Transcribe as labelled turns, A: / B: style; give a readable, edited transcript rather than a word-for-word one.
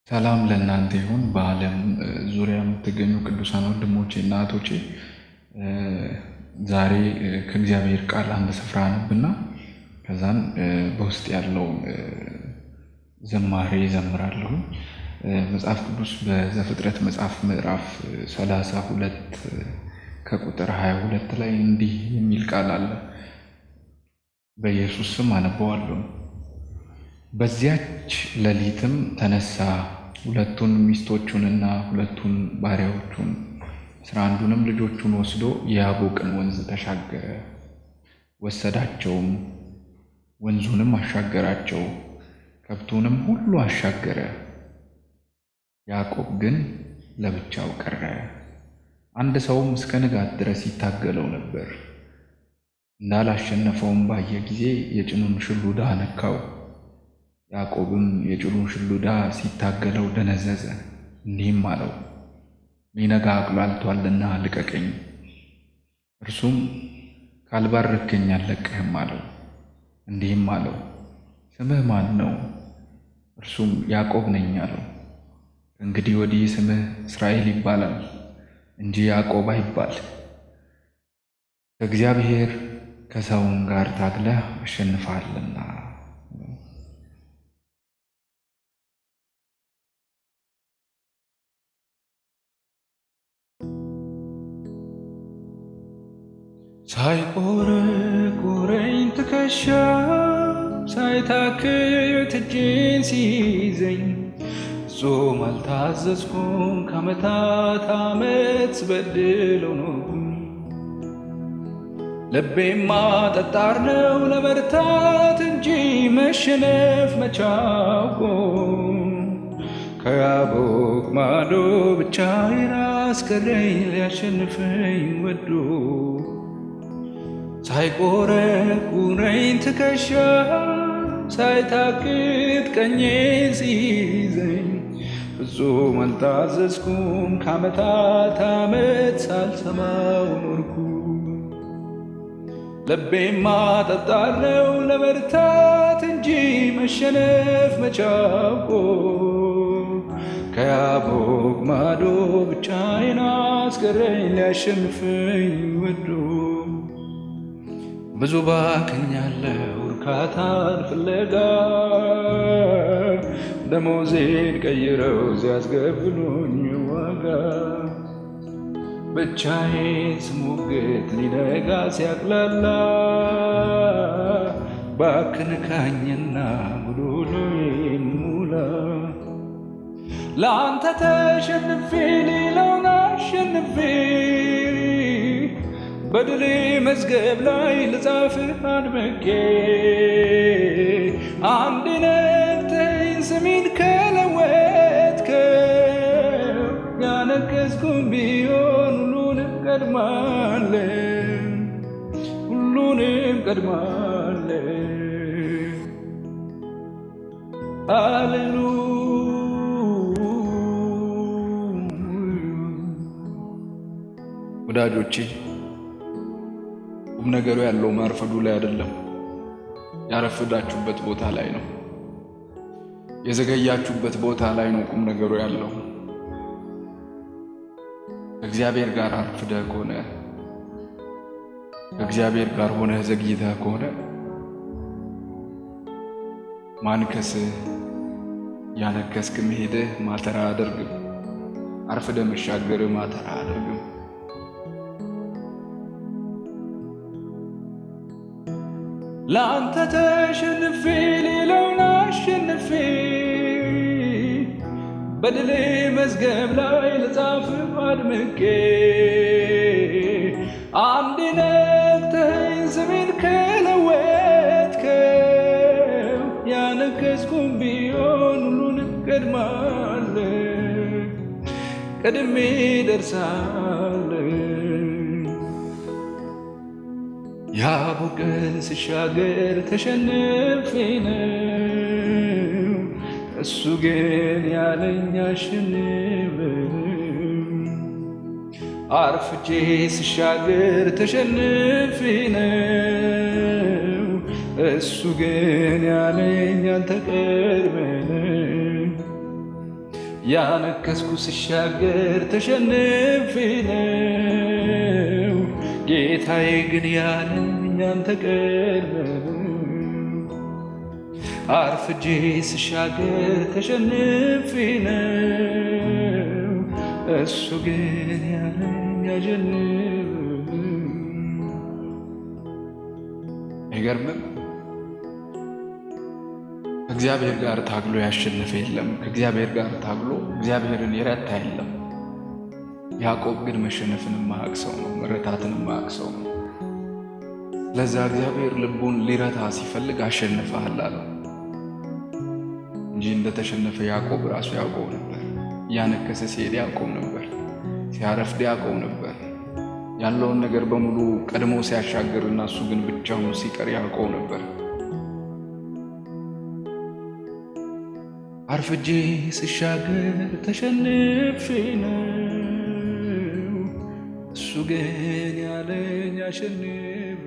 A: ሰላም ለእናንተ ይሁን። በዓለም ዙሪያ የምትገኙ ቅዱሳን ወንድሞቼ እና እህቶቼ ዛሬ ከእግዚአብሔር ቃል አንድ ስፍራ አነብና ከዛን በውስጥ ያለውን ዝማሬ እዘምራለሁ። መጽሐፍ ቅዱስ በዘፍጥረት መጽሐፍ ምዕራፍ 32 ከቁጥር 22 ላይ እንዲህ የሚል ቃል አለ። በኢየሱስ ስም አነበዋለሁ። በዚያች ሌሊትም ተነሳ፣ ሁለቱን ሚስቶቹንና ሁለቱን ባሪያዎቹን 11ዱንም ልጆቹን ወስዶ የያቦቅን ወንዝ ተሻገረ። ወሰዳቸውም፣ ወንዙንም አሻገራቸው፣ ከብቱንም ሁሉ አሻገረ። ያዕቆብ ግን ለብቻው ቀረ። አንድ ሰውም እስከ ንጋት ድረስ ይታገለው ነበር። እንዳላሸነፈውም ባየ ጊዜ የጭኑን ሽሉዳ ነካው። ያዕቆብም የጭኑን ሽሉዳ ሲታገለው ደነዘዘ። እንዲህም አለው፣ ሊነጋ አቅላልቷልና ልቀቀኝ። እርሱም ካልባረከኝ አልለቅህም አለው። እንዲህም አለው፣ ስምህ ማን ነው? እርሱም ያዕቆብ ነኝ አለው። እንግዲህ ወዲህ ስምህ እስራኤል ይባላል እንጂ ያዕቆብ አይባል። ከእግዚአብሔር ከሰውም ጋር ታግለህ አሸንፈሃልና። ሳይቆረቁረኝ ትከሻ ሳይታክት እጄን ሲይዘኝ ጾም አልታዘዝኩም ከዓመታት ዓመት ስበድለው ኖርኩኝ። ልቤማ ጠጣር ነው ለመርታት እንጂ መሸነፍ መቻውቆ ከያቦቅ ማዶ ብቻዬን አስቀረኝ ሊያሸንፈኝ ወዶ። ሳይቆረቁረኝ ትከሻ ሳይታክት ቀኜን ሲይዘኝ ፍጹም አልታዘዝኩም ከዓመታት ዓመት ሳልሰማው ኖርኩ። ልቤማ ጠጣር ነው ለመርታት እንጂ መሸነፍ መቻውቆ ከያቦቅ ማዶ ብቻዬን አስቀረኝ ሊያሸንፈኝ ወዶ። ብዙ ባክኛለሁ እርካታን ፍለጋ ደሞዜን ቀይረው ሲያስገብሉኝ ዋጋ። ብቻዬን ስሞግት ሊነጋ ሲያቅላላ ባክንካኝና ሙሉዬን ሙላ። ለአንተ ተሸንፌ ሌላውን አሸንፌ በድሌ መዝገብ ላይ ልጻፍህ አድምቄ። አንድ ነግተኸኝ ስሜን ከለወጥከው ያነገሥኩም ቢሆን ሁሉንም ቀድማለሁ፣ ሁሉንም ቀድማለሁ። ሃሌሉያ። ወዳጆቼ ቁም ነገሩ ያለው ማርፈዱ ላይ አይደለም፣ ያረፈዳችሁበት ቦታ ላይ ነው። የዘገያችሁበት ቦታ ላይ ነው ቁም ነገሩ ያለው። ከእግዚአብሔር ጋር አርፍደህ ከሆነ፣ ከእግዚአብሔር ጋር ሆነህ ዘግይተህ ከሆነ ማንከስህ ያነከስክ መሄድህ ማተራ አያደርግም። አርፍደህ መሻገርህ ማተራ አያደርግም። ለአንተ ተሸንፌ ሌላውን አሸንፌ በድሌ መዝገብ ላይ ልጻፍህ አድምቄ። አንዴ ነግተኸኝ ስሜን ከለወጥከው ያነገሥኩም ቢሆን ሁሉንም ቀድማለሁ፣ ቀድሜ ደርሳለሁ። ያቦቅን ስሻገር ተሸንፌ ነው፣ እሱ ግን ያለኝ አሸንፈው። አርፍጄ ስሻገር ተሸንፌ ነው፣ እሱ ግን ያለኝ አንተ ቀድመህ ያነከስኩ ስሻገር ተሸንፌ ነው። ጌታዬ ግን ያለኝ አንተ ቀድመህ አርፍጄ ስሻገር ተሸንፌ ነው። እሱ ግን ያለኝ አሸንፍ። አይገርምም? ከእግዚአብሔር ጋር ታግሎ ያሸነፈ የለም። ከእግዚአብሔር ጋር ታግሎ እግዚአብሔርን የረታ የለም። ያዕቆብ ግን መሸነፍንም ማያውቅ ሰው ነው፣ መረታትንም ማያውቅ ሰው ነው። ለዛ እግዚአብሔር ልቡን ሊረታ ሲፈልግ አሸንፈሃል አለው እንጂ እንደተሸነፈ ያዕቆብ ራሱ ያውቀው ነበር። እያነከሰ ሲሄድ ያዕቆብ ነበር፣ ሲያረፍድ ያዕቆብ ነበር። ያለውን ነገር በሙሉ ቀድሞ ሲያሻግርና እሱ ግን ብቻውን ሲቀር ያዕቆብ ነበር። አርፍጄ ስሻገር ተሸንፌ ነው፣ እሱ ግን ያለኝ አሸንፍ።